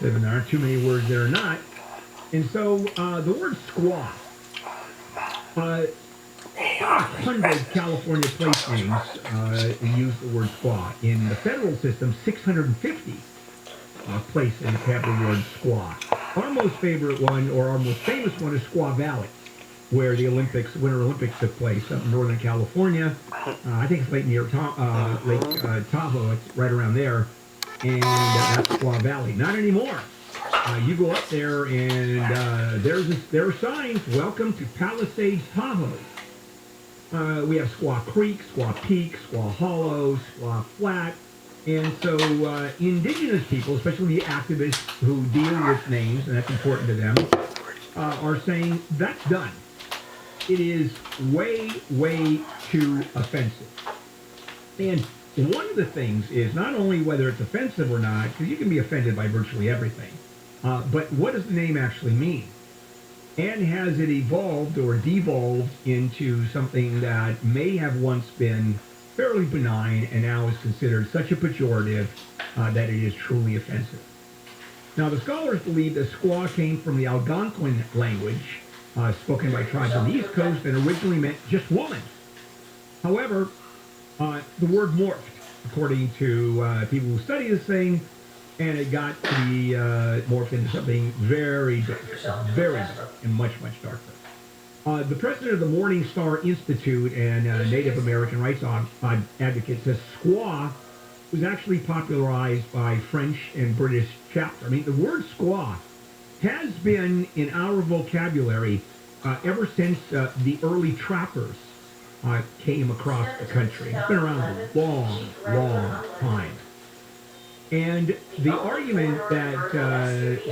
offensive, and there aren't too many words that are not. And so the word squaw, about 100 California place names use the word squaw. In the federal system, 650 places have the word squaw. Our most favorite one, or our most famous one, is Squaw Valley, where the Winter Olympics took place up in Northern California. I think it's Lake Tahoe. It's right around there. And that's Squaw Valley. Not anymore. You go up there, and there are signs, welcome to Palisades, Tahoe. We have Squaw Creek, Squaw Peak, Squaw Hollow, Squaw Flat. And so indigenous people, especially the activists who deal with names, and that's important to them, are saying that's done. It is way, way too offensive. And one of the things is not only whether it's offensive or not, because you can be offended by virtually everything, but what does the name actually mean? And has it evolved or devolved into something that may have once been fairly benign and now is considered such a pejorative that it is truly offensive? Now, the scholars believe that squaw came from the Algonquin language, spoken by tribes on the East Coast, and originally meant just woman. However, the word morphed, according to people who study this thing, and it got to be morphed into something very dark, and much, much darker. The president of the Morning Star Institute and Native American rights advocate says squaw was actually popularized by French and British chapter. I mean, the word squaw has been in our vocabulary ever since the early trappers came across the country. It's been around a long, long time. And the argument that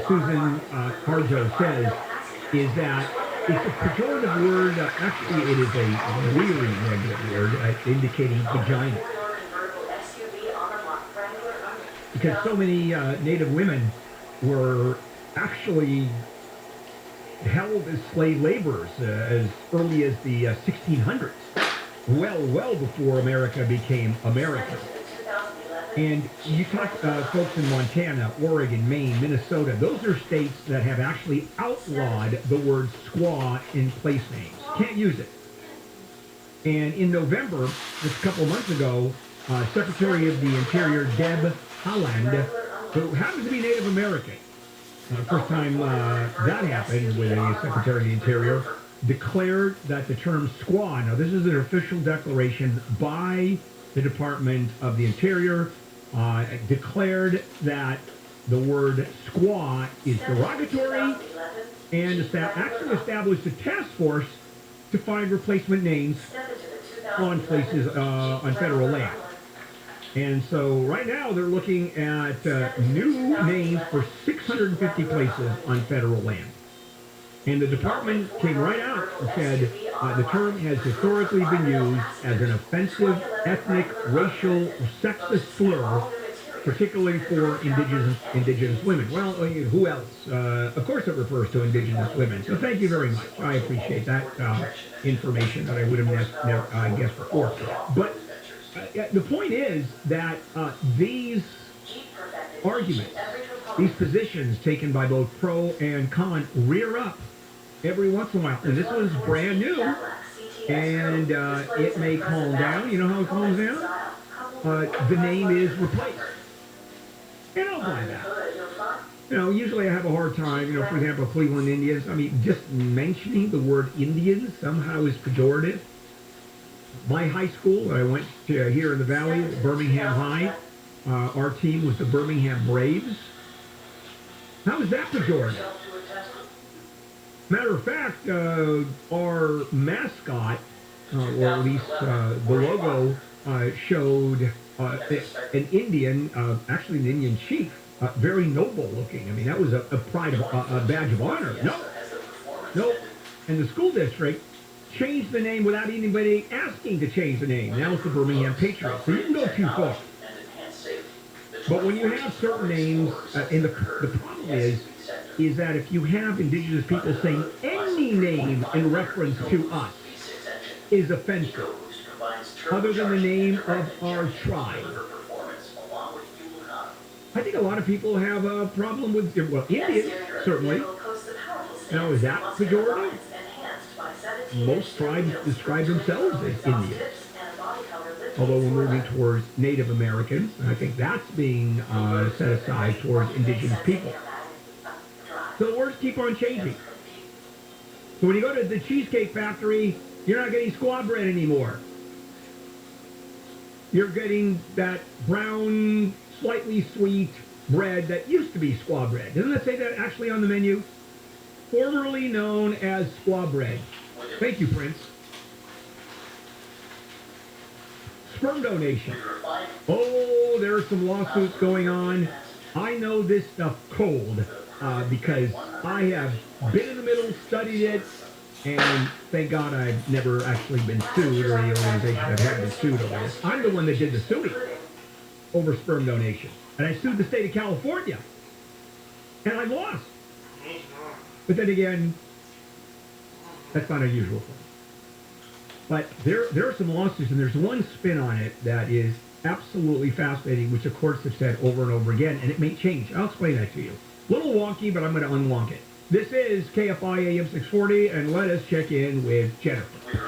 Susan Harjo says is that it's a pejorative word. Actually, it is a really negative word indicating vagina. Because so many Native women were actually held as slave laborers as early as the 1600s, well before America became America. And you talk folks in Montana, Oregon, Maine, Minnesota, those are states that have actually outlawed the word squaw in place names. Can't use it. And in November, just a couple months ago, Secretary of the Interior Deb Haaland, who happens to be Native American, first time that happened with a Secretary of the Interior, declared that the term squaw, now this is an official declaration by the Department of the Interior, declared that the word squaw is derogatory and actually established a task force to find replacement names on places on federal land. And so right now they're looking at new names for 650 places on federal land. And the department came right out and said the term has historically been used as an offensive, ethnic, racial, or sexist slur, particularly for indigenous women. Well, who else? Of course it refers to indigenous women. So thank you very much. I appreciate that information that I would have never guessed before. But the point is that these arguments, these positions taken by both pro and con, rear up every once in a while. And this one's brand new, and it may calm down. You know how it calms down? The name is replaced. And I'll buy that. You know, usually I have a hard time, you know, for example, Cleveland Indians. I mean, just mentioning the word Indian somehow is pejorative. My high school, I went to here in the Valley, Birmingham High. Our team was the Birmingham Braves. How is that pejorative? Matter of fact, our mascot, or at least the logo, showed an Indian, actually an Indian chief, very noble looking. I mean, that was a pride of a badge of honor. No. And the school district changed the name without anybody asking to change the name. Now it's the Birmingham Patriots. So you can go too far. But when you have certain names, and the problem is that if you have indigenous people saying any name in reference to us is offensive, other than the name of our tribe. I think a lot of people have a problem with, well, Indians, certainly. Now, is that pejorative? Most tribes describe themselves as Indians. Although we're moving towards Native Americans, and I think that's being set aside towards indigenous people. So the words keep on changing. So when you go to the Cheesecake Factory, you're not getting squaw bread anymore. You're getting that brown, slightly sweet bread that used to be squaw bread. Doesn't it say that actually on the menu? Formerly known as squaw bread. Thank you, Prince. Sperm donation. Oh, there are some lawsuits going on. I know this stuff cold because I have been in the middle, studied it, and thank God I've never actually been sued, or any organization that had been sued over this. I'm the one that did the suing over sperm donation. And I sued the state of California. And I lost. But then again, that's not unusual for me. But there are some lawsuits, and there's one spin on it that is absolutely fascinating, which the courts have said over and over again, and it may change. I'll explain that to you. A little wonky, but I'm going to unwonk it. This is KFI AM 640, and let us check in with Jennifer.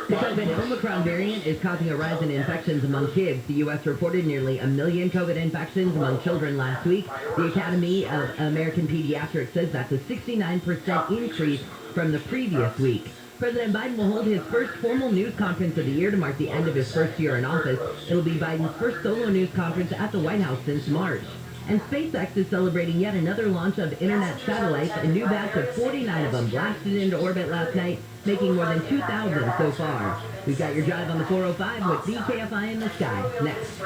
The COVID Omicron variant is causing a rise in infections among kids. The U.S. reported nearly 1 million COVID infections among children last week. The Academy of American Pediatrics says that's a 69% increase from the previous week. President Biden will hold his first formal news conference of the year to mark the end of his first year in office. It'll be Biden's first solo news conference at the White House since March. And SpaceX is celebrating yet another launch of internet satellites. A new batch of 49 of them blasted into orbit last night, making more than 2,000 so far. We've got your drive on the 405 with the KFI in the sky. Next.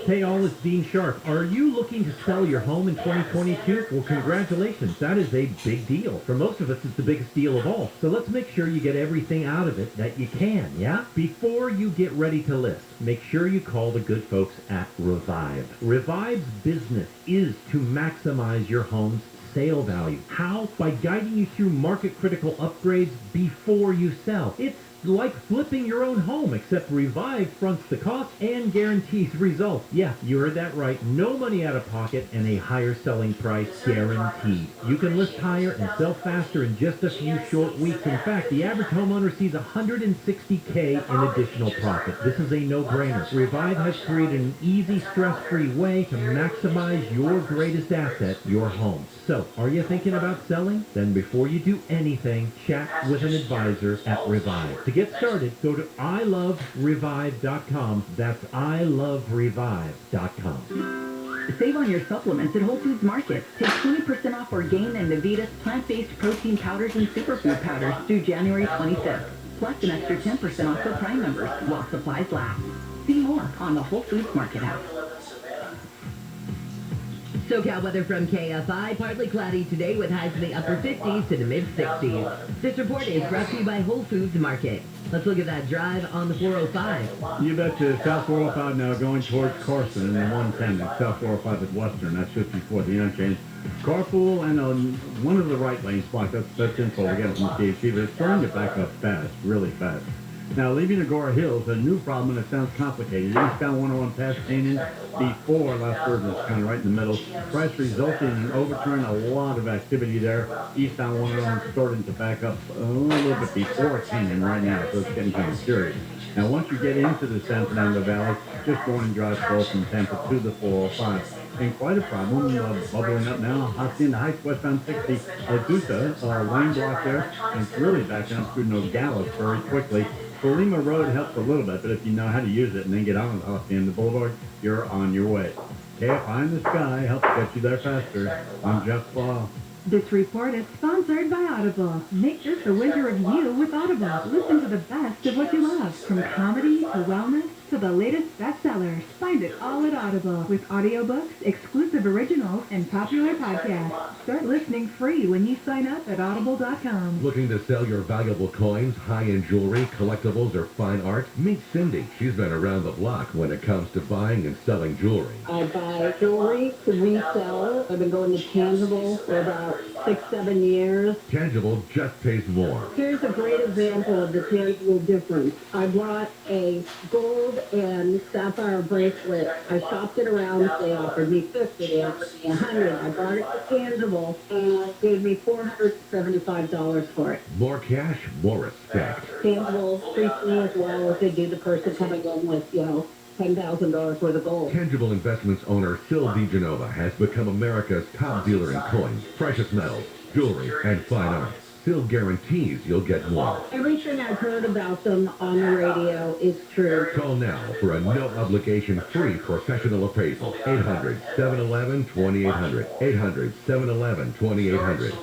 Hey all, it's Dean Sharp. Are you looking to sell your home in 2022? Well, congratulations. That is a big deal. For most of us, it's the biggest deal of all. So let's make sure you get everything out of it that you can, yeah? Before you get ready to list, make sure you call the good folks at Revive. Revive's business is to maximize your home's sale value. How? By guiding you through market-critical upgrades before you sell. It's like flipping your own home, except Revive fronts the cost and guarantees results. Yeah, you heard that right. No money out of pocket and a higher selling price guaranteed. You can list higher and sell faster in just a few short weeks. In fact, the average homeowner sees $160K in additional profit. This is a no-brainer. Revive has created an easy, stress-free way to maximize your greatest asset, your home. So, are you thinking about selling? Then before you do anything, chat with an advisor at Revive. To get started, go to iloverevive.com. That's iloverevive.com. Save on your supplements at Whole Foods Market. Take 20% off Orgain and Navitas plant-based protein powders and superfood powders through January 25th. Plus an extra 10% off for Prime members while supplies last. See more on the Whole Foods Market app. SoCal weather from KFI. Partly cloudy today with highs in the upper 50s to the mid-60s. This report is brought to you by Whole Foods Market. Let's look at that drive on the 405. You betcha. South 405 now going towards Carson and then 110 at South 405 at Western. That's just before the interchange. Carpool and one of the right lane spots. That's info we get from CHP, but it's starting to back up fast, really fast. Now, leaving Agora Hills, a new problem, and it sounds complicated. Eastbound 101 past Canyon before last Thursday, kind of right in the middle. Price resulting in an overturn, a lot of activity there. Eastbound 101 starting to back up a little bit before Canyon right now, so it's getting kind of serious. Now, once you get into the San Fernando Valley, just go and drive slow from Tampa to the 405. And quite a problem, bubbling up now. Hacienda Heights, westbound 60, Azusa, lane block there, and it's really backing up through Nogales very quickly. Colima Road helps a little bit, but if you know how to use it and then get on Hacienda Boulevard, you're on your way. KFI in the Sky helps get you there faster. I'm Jeff Law. This report is sponsored by Audible. Make this a winter of you with Audible. Listen to the best of what you love, from comedy to wellness to the latest bestsellers. Find it all at Audible, with audiobooks, exclusive originals, and popular podcasts. Start listening free when you sign up at audible.com. Looking to sell your valuable coins, high-end jewelry, collectibles, or fine art? Meet Cindy. She's been around the block when it comes to buying and selling jewelry. I buy jewelry to resell. I've been going to Tangible for about 6-7 years. Tangible just pays more. Here's a great example of the tangible difference. I bought a gold and sapphire bracelet. I shopped it around. They offered me 50. They offered me 100. I brought it to Tangible and gave me $475 for it. More cash, more respect. Tangible treats me as well as they do the person coming in with, $10,000 worth of gold. Tangible Investments owner Sil DeGenova has become America's top dealer in coins, precious metals, jewelry, and fine arts. Sil guarantees you'll get more. Everything I've heard about them on the radio is true. Call now for a no-obligation free professional appraisal. 800-711-2800. 800-711-2800.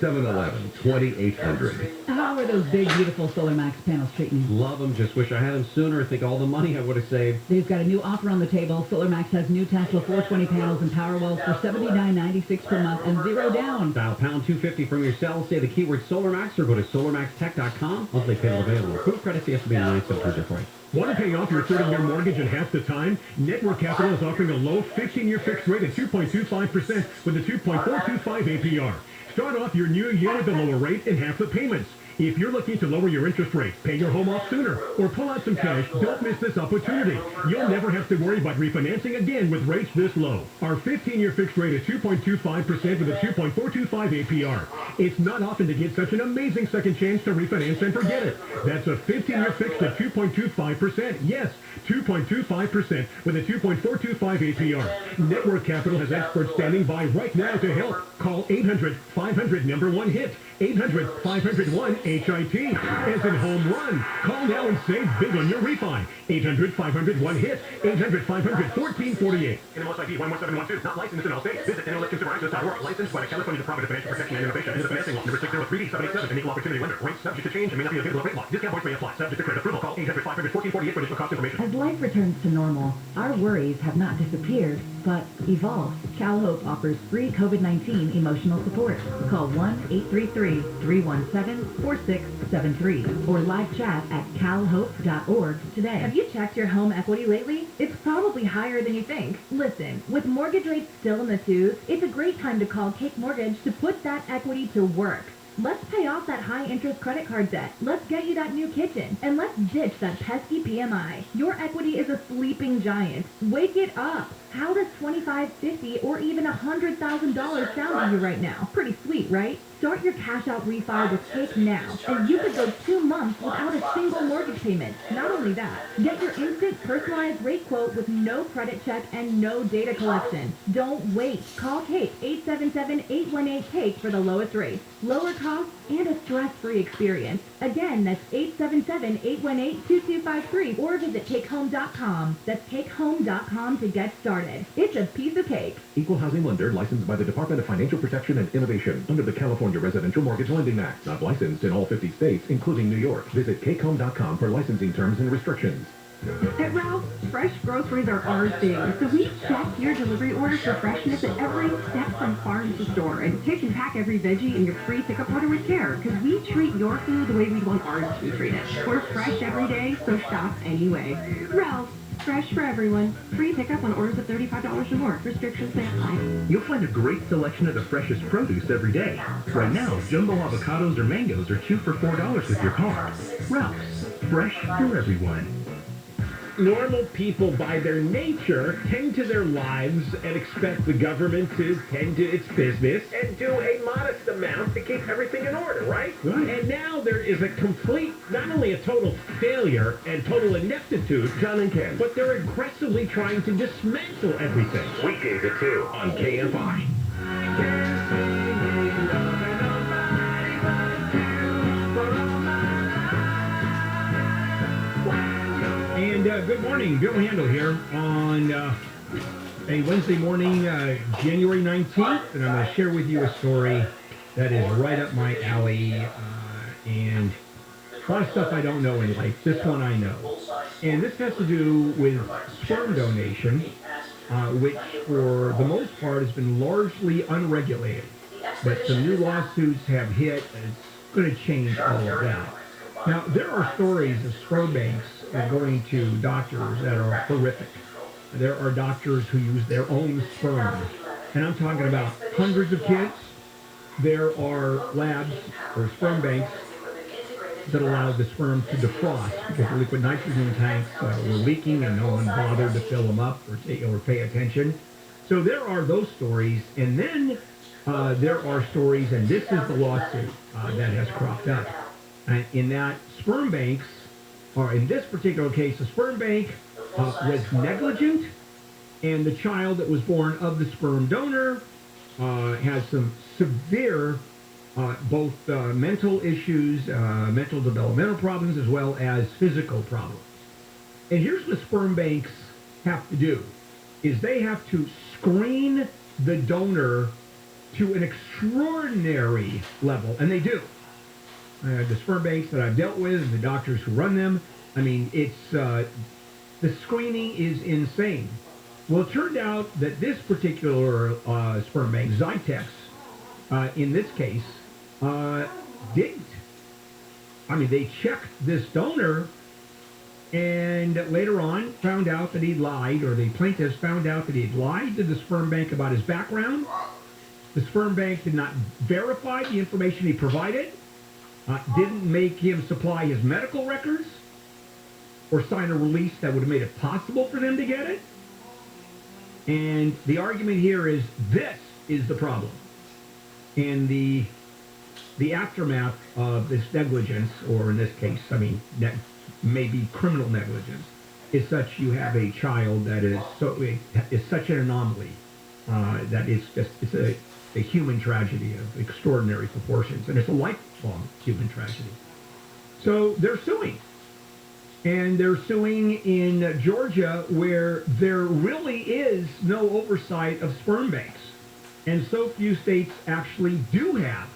800-711-2800. How are those big, beautiful Solar Max panels treating you? Love them. Just wish I had them sooner. Think all the money I would have saved. They've got a new offer on the table. Solar Max has new Tesla 420 panels and power walls for $79.96 per month and zero down. Dial pound 250 from your cell, say the keyword SolarMax, or go to solarmaxtech.com. Monthly payment available. Proof credit has to be 9 cents per difference. Want to pay off your 30-year mortgage in half the time? Network Capital is offering a low 15-year fixed rate at 2.25% with a 2.425 APR. Start off your new year with a lower rate and half the payments. If you're looking to lower your interest rate, pay your home off sooner, or pull out some cash, don't miss this opportunity. You'll never have to worry about refinancing again with rates this low. Our 15-year fixed rate is 2.25% with a 2.425 APR. It's not often to get such an amazing second chance to refinance and forget it. That's a 15-year fixed at 2.25%. Yes, 2.25% with a 2.425 APR. Network Capital has experts standing by right now to help. Call 800-500-1-HIT. 800-500-1-HIT. As in home run. Call now and save big on your refi. 800-500-1-HIT. 800-500-1448. NMLS ID 11712. Not licensed in all states. Visit NMLSConsumerAccess.org. Licensed by the California Department of Financial Protection and Innovation under the Financing Law. Number 603D787. An equal opportunity lender. Rates subject to change and may not be available at rate lock. Discount points may apply. Subject to credit approval. Call 800-500-1448 for additional cost information. As life returns to normal, our worries have not disappeared, but evolved. CalHope offers free COVID-19 emotional support. Call 1-833-317-4673 or live chat at calhope.org today. Have you checked your home equity lately? It's probably higher than you think. Listen, with mortgage rates still in the twos, it's a great time to call Cake Mortgage to put that equity to work. Let's pay off that high-interest credit card debt. Let's get you that new kitchen. And let's ditch that pesky PMI. Your equity is a sleeping giant. Wake it up. How does $25, $50, or even $100,000 sound to you right now? Pretty sweet, right? Start your cash-out refi with Cake now, and you could go 2 months without a single mortgage payment. Not only that, get your instant personalized rate quote with no credit check and no data collection. Don't wait. Call Cake 877-818-CAKE for the lowest rate, lower costs, and a stress-free experience. Again, that's 877-818-2253, or visit CakeHome.com. That's CakeHome.com to get started. It's a piece of cake. Equal housing lender licensed by the Department of Financial Protection and Innovation under the California Residential Mortgage Lending Act. Not licensed in all 50 states, including New York. Visit CakeHome.com for licensing terms and restrictions. At Ralph's, fresh groceries are our thing, so we check your delivery order for freshness at every step from farm to store and pick and pack every veggie in your free pickup order with care, because we treat your food the way we'd want ours to be treated. We're fresh every day, so shop anyway. Ralph's, fresh for everyone. Free pickup on orders of $35 or more. Restrictions may apply. You'll find a great selection of the freshest produce every day. Right now, jumbo avocados or mangoes are 2 for $4 with your card. Ralph's, fresh for everyone. Normal people, by their nature, tend to their lives and expect the government to tend to its business and do a modest amount to keep everything in order, right? And now there is a complete, not only a total failure and total ineptitude, John and Ken, but they're aggressively trying to dismantle everything. Weekdays at 2 on KFI. And good morning, Bill Handel here on a Wednesday morning, January 19th, and I'm going to share with you a story that is right up my alley, and a lot of stuff I don't know in life. This one I know. And this has to do with sperm donation, which for the most part has been largely unregulated. But some new lawsuits have hit, and it's going to change all of that. Now, there are stories of sperm banks going to doctors that are horrific. There are doctors who use their own sperm. And I'm talking about hundreds of kids. There are labs or sperm banks that allowed the sperm to defrost because the liquid nitrogen tanks were leaking and no one bothered to fill them up or pay attention. So there are those stories, and then there are stories, and this is the lawsuit that has cropped up, in that sperm banks, or in this particular case, the sperm bank was negligent, and the child that was born of the sperm donor has some severe both mental issues, mental developmental problems, as well as physical problems. And here's what sperm banks have to do, is they have to screen the donor to an extraordinary level, and they do. The sperm banks that I've dealt with and the doctors who run them, I mean, it's the screening is insane. Well, it turned out that this particular sperm bank, Zytex, in this case, didn't. I mean, they checked this donor and later on found out that he'd lied, or the plaintiffs found out that he'd lied to the sperm bank about his background. The sperm bank did not verify the information he provided, didn't make him supply his medical records, or sign a release that would have made it possible for them to get it. And the argument here is this is the problem. And the aftermath of this negligence, or in this case, I mean, maybe criminal negligence, is such you have a child that is such an anomaly that it's a human tragedy of extraordinary proportions, and it's a lifelong human tragedy. So they're suing. And they're suing in Georgia, where there really is no oversight of sperm banks. And so few states actually do have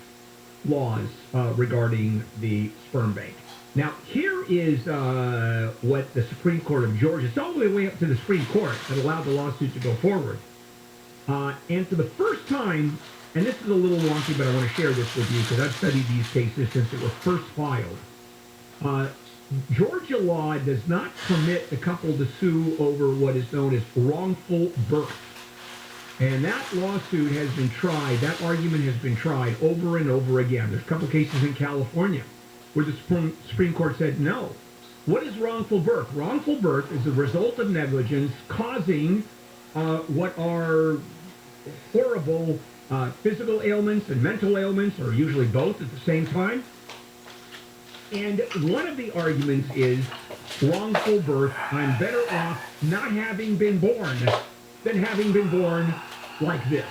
laws regarding the sperm bank. Now, here is what the Supreme Court of Georgia, it's all the way up to the Supreme Court that allowed the lawsuit to go forward. And for the first time, and this is a little wonky, but I want to share this with you because I've studied these cases since they were first filed. Georgia law does not permit the couple to sue over what is known as wrongful birth. And that lawsuit has been tried, that argument has been tried over and over again. There's a couple cases in California where the Supreme Court said no. What is wrongful birth? Wrongful birth is the result of negligence causing what are horrible physical ailments and mental ailments, or usually both at the same time. And one of the arguments is wrongful birth. I'm better off not having been born than having been born like this.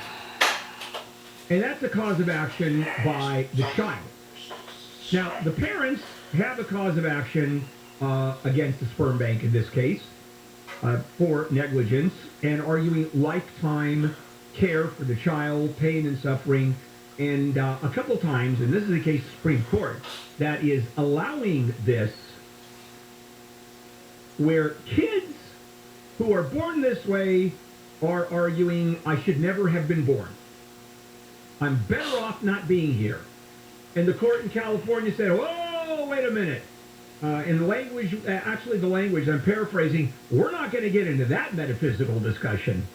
And that's a cause of action by the child. Now, the parents have a cause of action against the sperm bank in this case for negligence and arguing lifetime care for the child, pain and suffering. And a couple times, and this is the case of the Supreme Court, that is allowing this, where kids who are born this way are arguing, I should never have been born. I'm better off not being here. And the court in California said, whoa, wait a minute. In the language, actually the language, I'm paraphrasing, we're not going to get into that metaphysical discussion.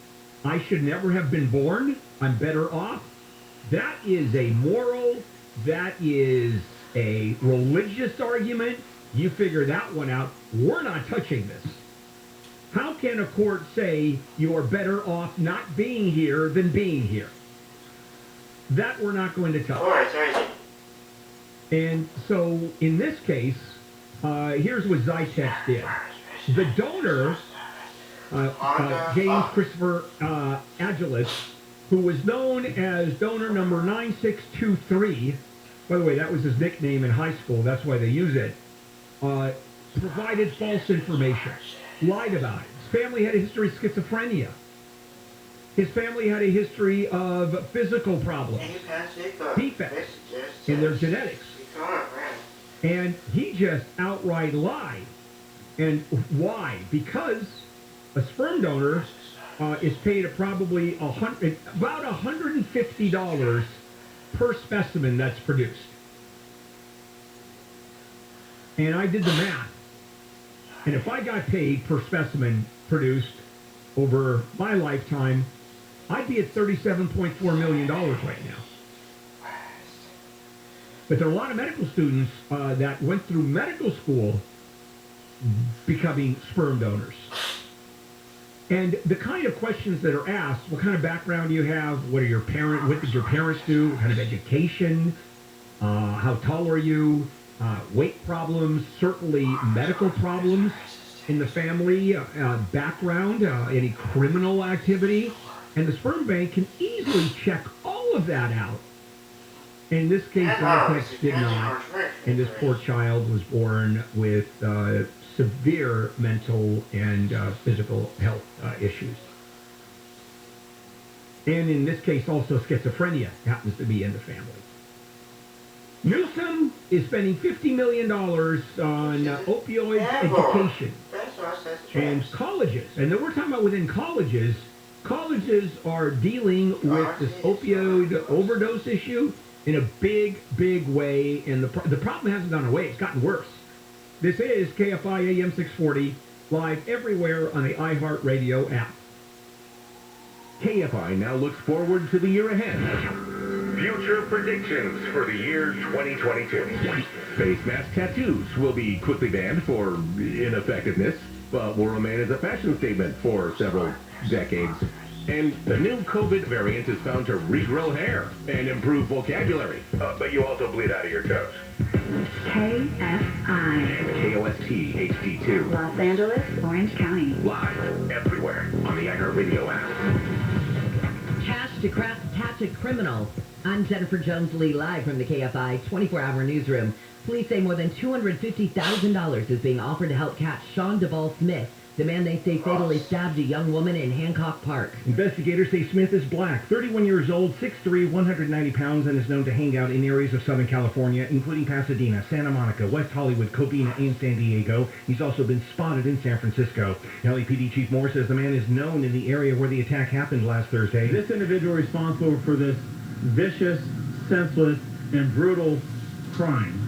I should never have been born. I'm better off. That is a moral, that is a religious argument. You figure that one out. We're not touching this. How can a court say you are better off not being here than being here? That we're not going to touch. And so in this case, here's what Zytex did. The donor, James Christopher Agilis, who was known as donor number 9623, by the way, that was his nickname in high school, that's why they use it, provided false information, lied about it. His family had a history of schizophrenia. His family had a history of physical problems, defects in their genetics. And he just outright lied. And why? Because a sperm donor is paid probably about $150 per specimen that's produced. And I did the math. And if I got paid per specimen produced over my lifetime, I'd be at $37.4 million right now. But there are a lot of medical students that went through medical school becoming sperm donors. And the kind of questions that are asked, what kind of background do you have? What did your parents do? What kind of education? How tall are you? Weight problems, certainly medical problems in the family, background, any criminal activity. And the sperm bank can easily check all of that out. In this case, Vertex did not, and this poor child was born with severe mental and physical health issues. And in this case, also schizophrenia happens to be in the family. Newsom is spending $50 million on opioid education and colleges. And then we're talking about within colleges. Colleges are dealing with this opioid overdose issue in a big, big way. And the problem hasn't gone away. It's gotten worse. This is KFI AM 640, live everywhere on the iHeartRadio app. KFI now looks forward to the year ahead. Future predictions for the year 2022. Face mask tattoos will be quickly banned for ineffectiveness, but will remain as a fashion statement for several decades. And the new COVID variant is found to regrow hair and improve vocabulary, but you also bleed out of your toes. KFI. And KOST HD2. Los Angeles, Orange County. Live everywhere on the iHeartRadio app. Cash to catch a criminal. I'm Jennifer Jones-Lee, live from the KFI 24-hour newsroom. Police say more than $250,000 is being offered to help catch Sean Duvall Smith, the man they say fatally stabbed a young woman in Hancock Park. Investigators say Smith is black, 31 years old, 6'3", 190 pounds, and is known to hang out in areas of Southern California, including Pasadena, Santa Monica, West Hollywood, Covina, and San Diego. He's also been spotted in San Francisco. LAPD Chief Moore says the man is known in the area where the attack happened last Thursday. This individual responsible for this vicious, senseless, and brutal crime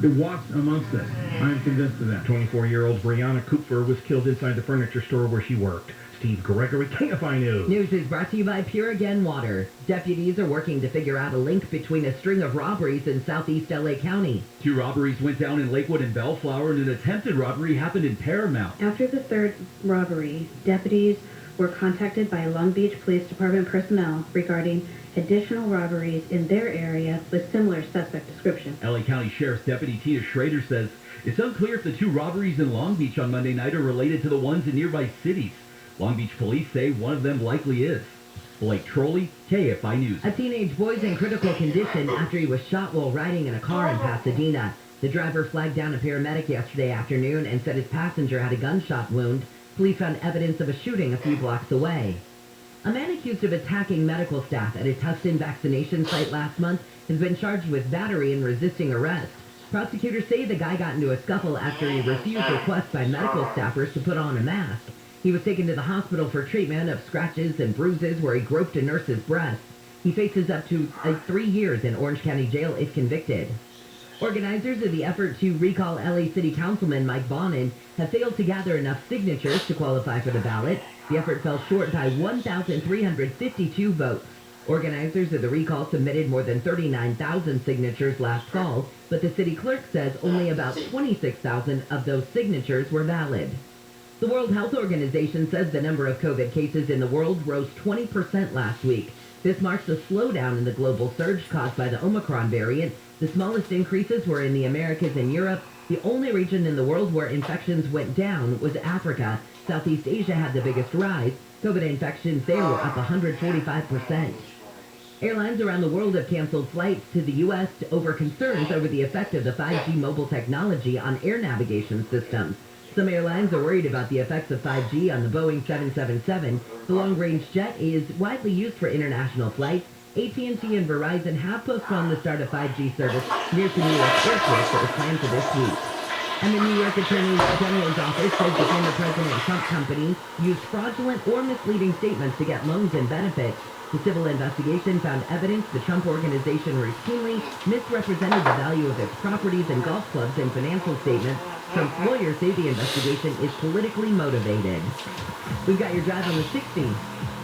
it walks amongst us. I am convinced of that. 24-year-old Brianna Cooper was killed inside the furniture store where she worked. Steve Gregory, KFI News. News is brought to you by Pure Again Water. Deputies are working to figure out a link between a string of robberies in southeast LA County. 2 robberies went down in Lakewood and Bellflower, and an attempted robbery happened in Paramount. After the third robbery, deputies were contacted by Long Beach Police Department personnel regarding additional robberies in their area with similar suspect description. LA County Sheriff's Deputy Tia Schrader says it's unclear if the 2 robberies in Long Beach on Monday night are related to the ones in nearby cities. Long Beach police say one of them likely is. Blake Trolley, KFI News. A teenage boy's in critical condition after he was shot while riding in a car in Pasadena. The driver flagged down a paramedic yesterday afternoon and said his passenger had a gunshot wound. Police found evidence of a shooting a few blocks away. A man accused of attacking medical staff at a Tustin vaccination site last month has been charged with battery and resisting arrest. Prosecutors say the guy got into a scuffle after he refused requests by medical staffers to put on a mask. He was taken to the hospital for treatment of scratches and bruises where he groped a nurse's breast. He faces up to 3 years in Orange County Jail if convicted. Organizers of the effort to recall LA City Councilman Mike Bonin have failed to gather enough signatures to qualify for the ballot. The effort fell short by 1,352 votes. Organizers of the recall submitted more than 39,000 signatures last fall, but the city clerk says only about 26,000 of those signatures were valid. The World Health Organization says the number of COVID cases in the world rose 20% last week. This marks a slowdown in the global surge caused by the Omicron variant. The smallest increases were in the Americas and Europe. The only region in the world where infections went down was Africa. Southeast Asia had the biggest rise. COVID infections there were up 145%. Airlines around the world have canceled flights to the U.S. over concerns over the effect of the 5G mobile technology on air navigation systems. Some airlines are worried about the effects of 5G on the Boeing 777. The long-range jet is widely used for international flights. AT&T and Verizon have postponed the start of 5G service near to New York Airport that was planned for this week. And the New York Attorney General's office says the former President Trump company used fraudulent or misleading statements to get loans and benefits. The civil investigation found evidence the Trump organization routinely misrepresented the value of its properties and golf clubs in financial statements Some lawyers say the investigation is politically motivated. We've got your drive on the 16th.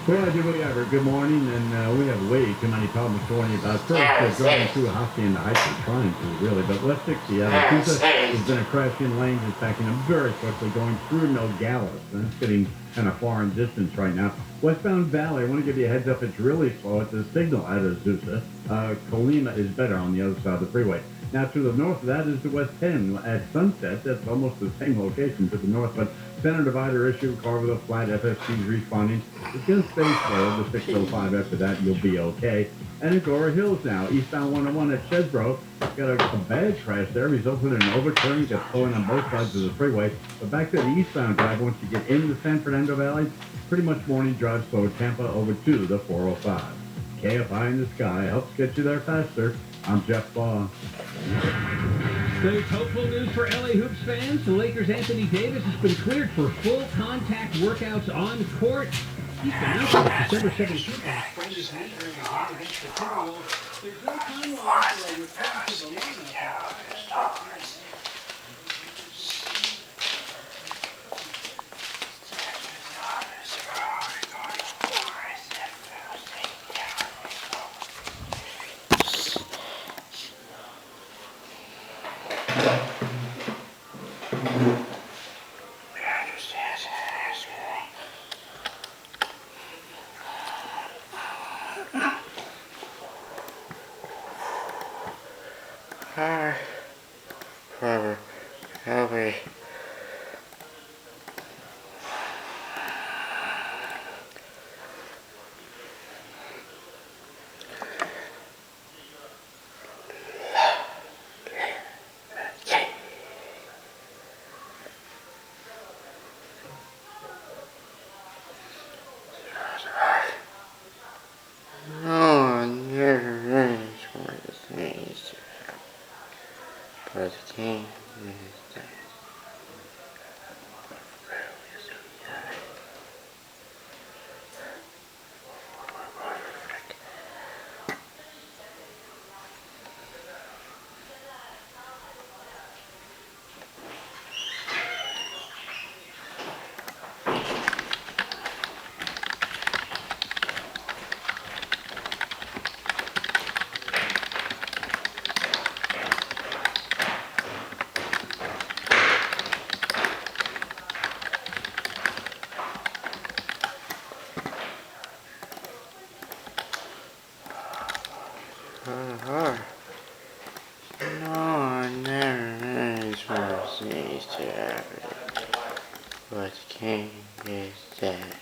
Well, do we ever? Good morning, and we have way too many problems to warn you about. First, driving through Hacienda Heights, we're trying to, really, but West 60, there's been a crash in lanes. It's backing up very quickly, going through Nogales. That's getting kind of far in distance right now. Westbound Valley, I want to give you a heads up, it's really slow. It's a signal out of Azusa. Colima is better on the other side of the freeway. Now, to the north of that is the West 10 at Sunset. That's almost the same location to the north, but center divider issue, car with a flat, FSC's responding. It's going to stay slow. The 605 after that, you'll be okay. And Agora Hills now, eastbound 101 at Chesbro. Got a bad crash there, resulting in an overturn. Got slowing on both sides of the freeway. But back to the eastbound drive, once you get into the San Fernando Valley, pretty much morning drive slow. Tampa over to the 405. KFI in the sky helps get you there faster. I'm Jeff Baugh. There's hopeful news for LA Hoops fans. The Lakers' Anthony Davis has been cleared for full contact workouts on court. He's been out since December 17th and sprained his knee during a game against the Timberwolves. There's no timeline for a return to the lineup. Forever, help me. No, never really one of the things, but the king is dead. No, never really supposed to happen, but the king is dead.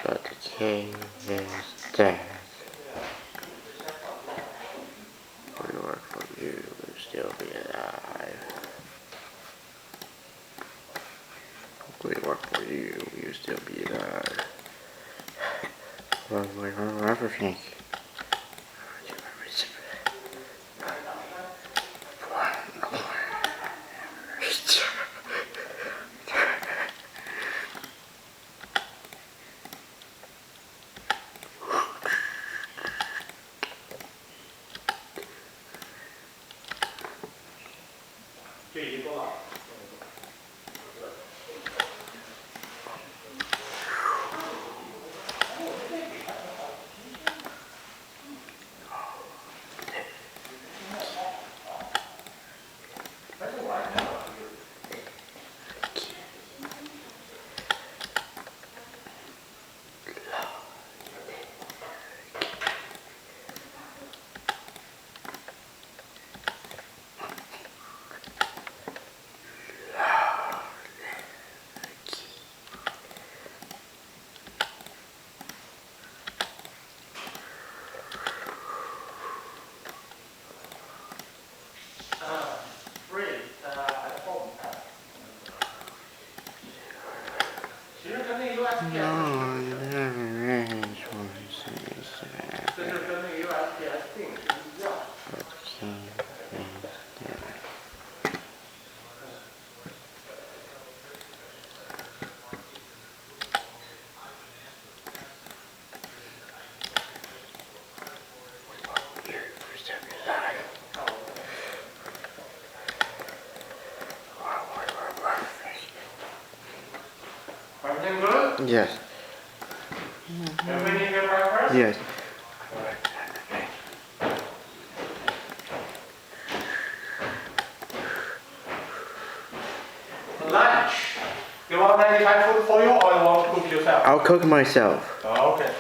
But the king is dead. We work for you, we'll still be alive. We work for you, we'll still be alive. Well, we don't ever think. Yes. Yes. Lunch. You want Daddy buy food for you, or you want to cook yourself? I'll cook myself. Oh, okay.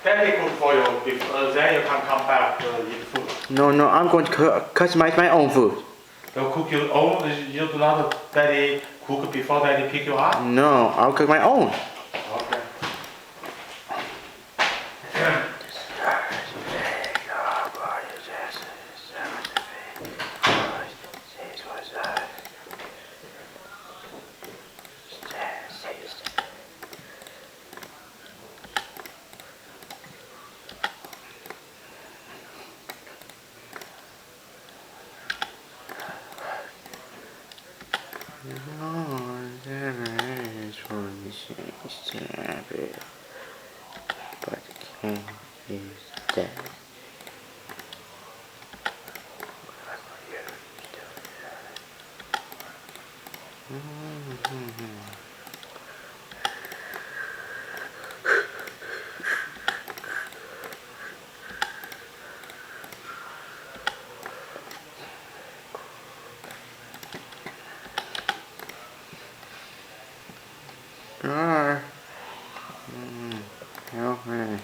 Daddy cook for you. Then you can come back to eat food. No, I'm going to customize my own food. You cook your own. You do not Daddy cook before Daddy pick you up. No, I'll cook my own. Okay. But can't use that. Okay.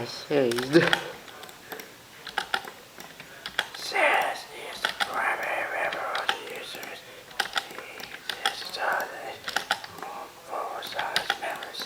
Says is the primary railroad users. This is full-size members.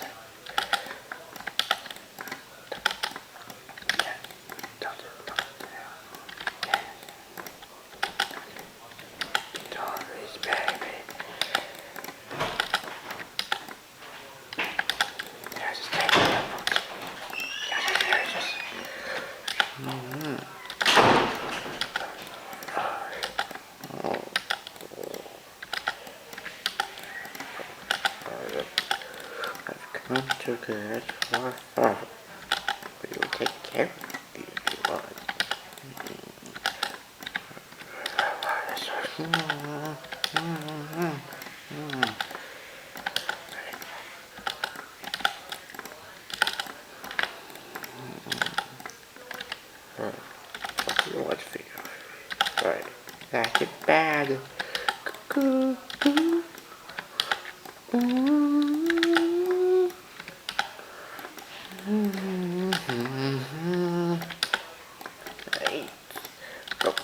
Come to good for far. We will take care of you if you want. Let's figure out. Right. That's it bad. Cuckoo. Hey. Go.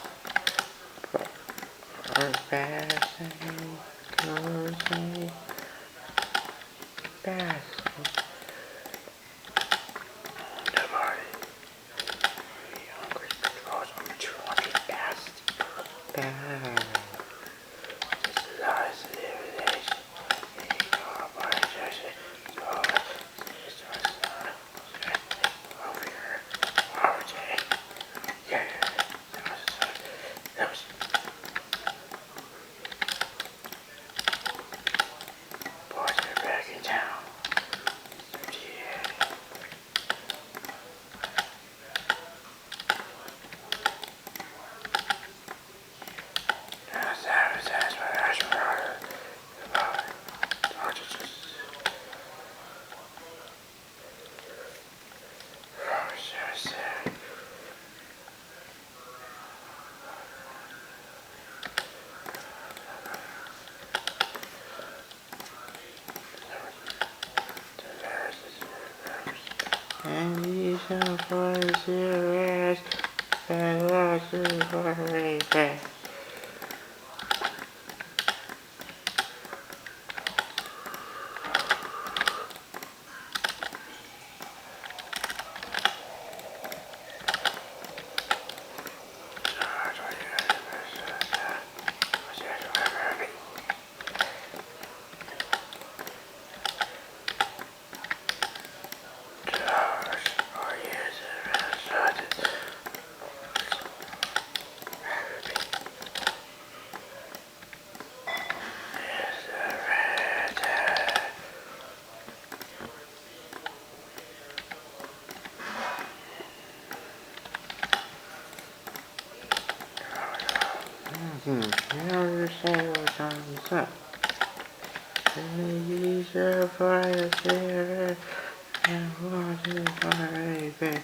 Fast. Fast. And you shall find serious and losses for a day. Now you say what's on the sun. And you shall find a spirit and watch it for a bit.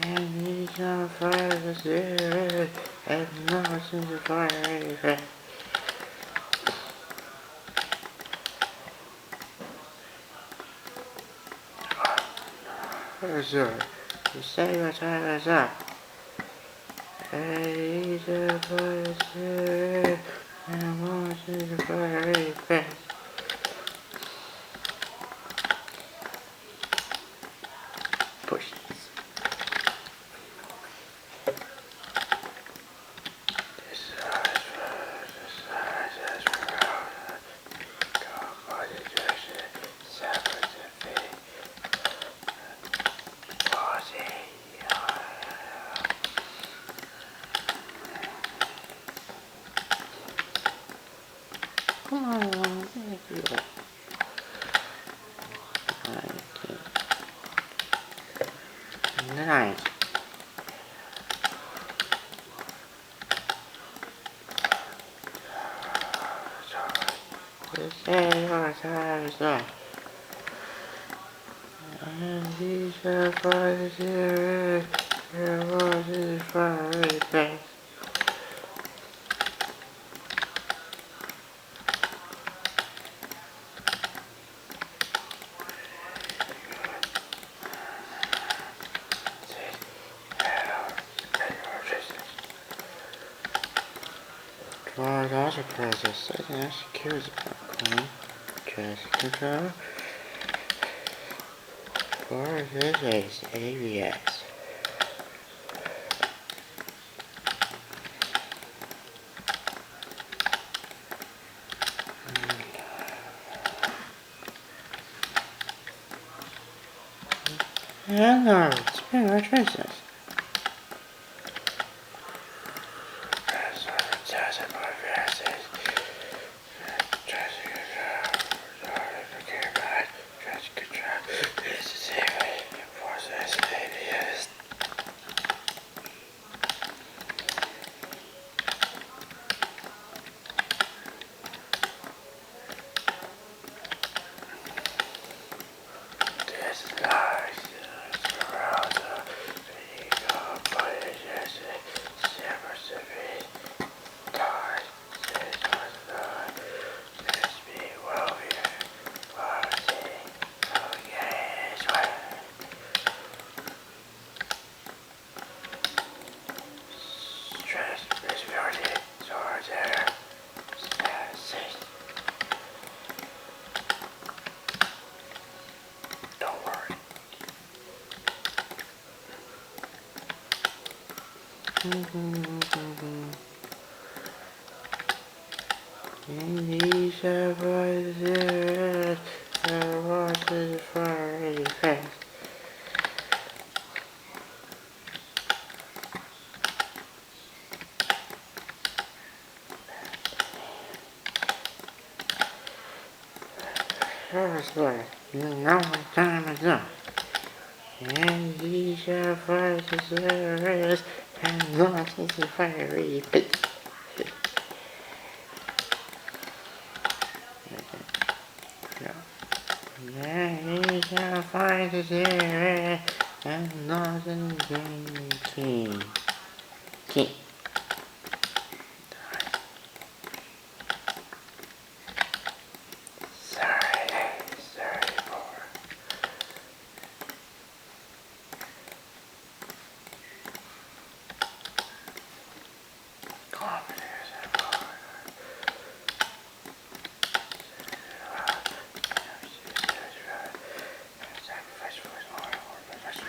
And he shall fire the spirit and not in the fire. Sir, you say what time is up? And he shall fire the spirit and not in the fire. Push. say what time is up. And these are for the series, there was this for the best. Well, that's a process. That secures popcorn. Trust control. For this is ABS. And it's been our choices. And these are voices, the voices for the fast. First word, no time is up. And these are voices, and voices for the fast. There shall find the spirit and northern king. Sorry for. Confidence and power. Sacrifice for his honor or profession.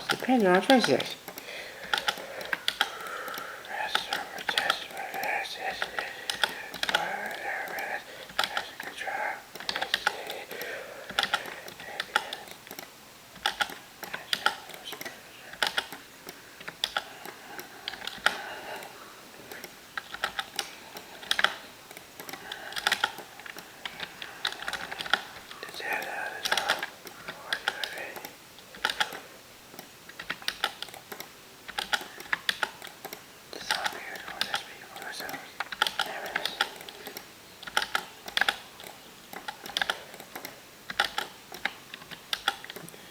Depends on choices.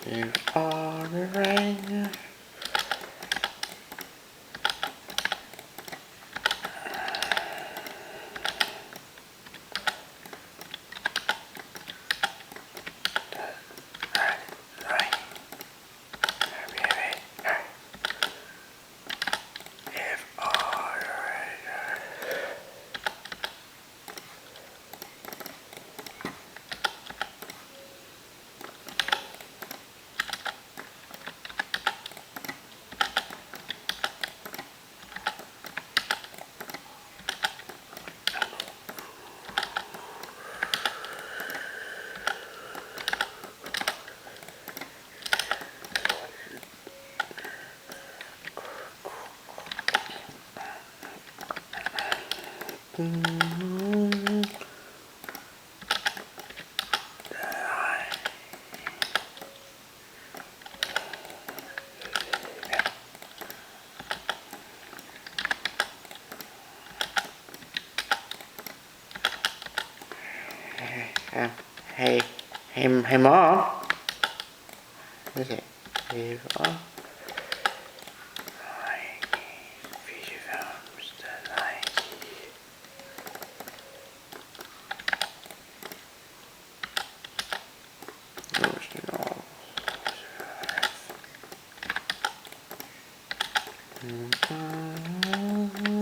You are the rain. Hey Mom. What is it? Hey Mom. Feature films, the 90s.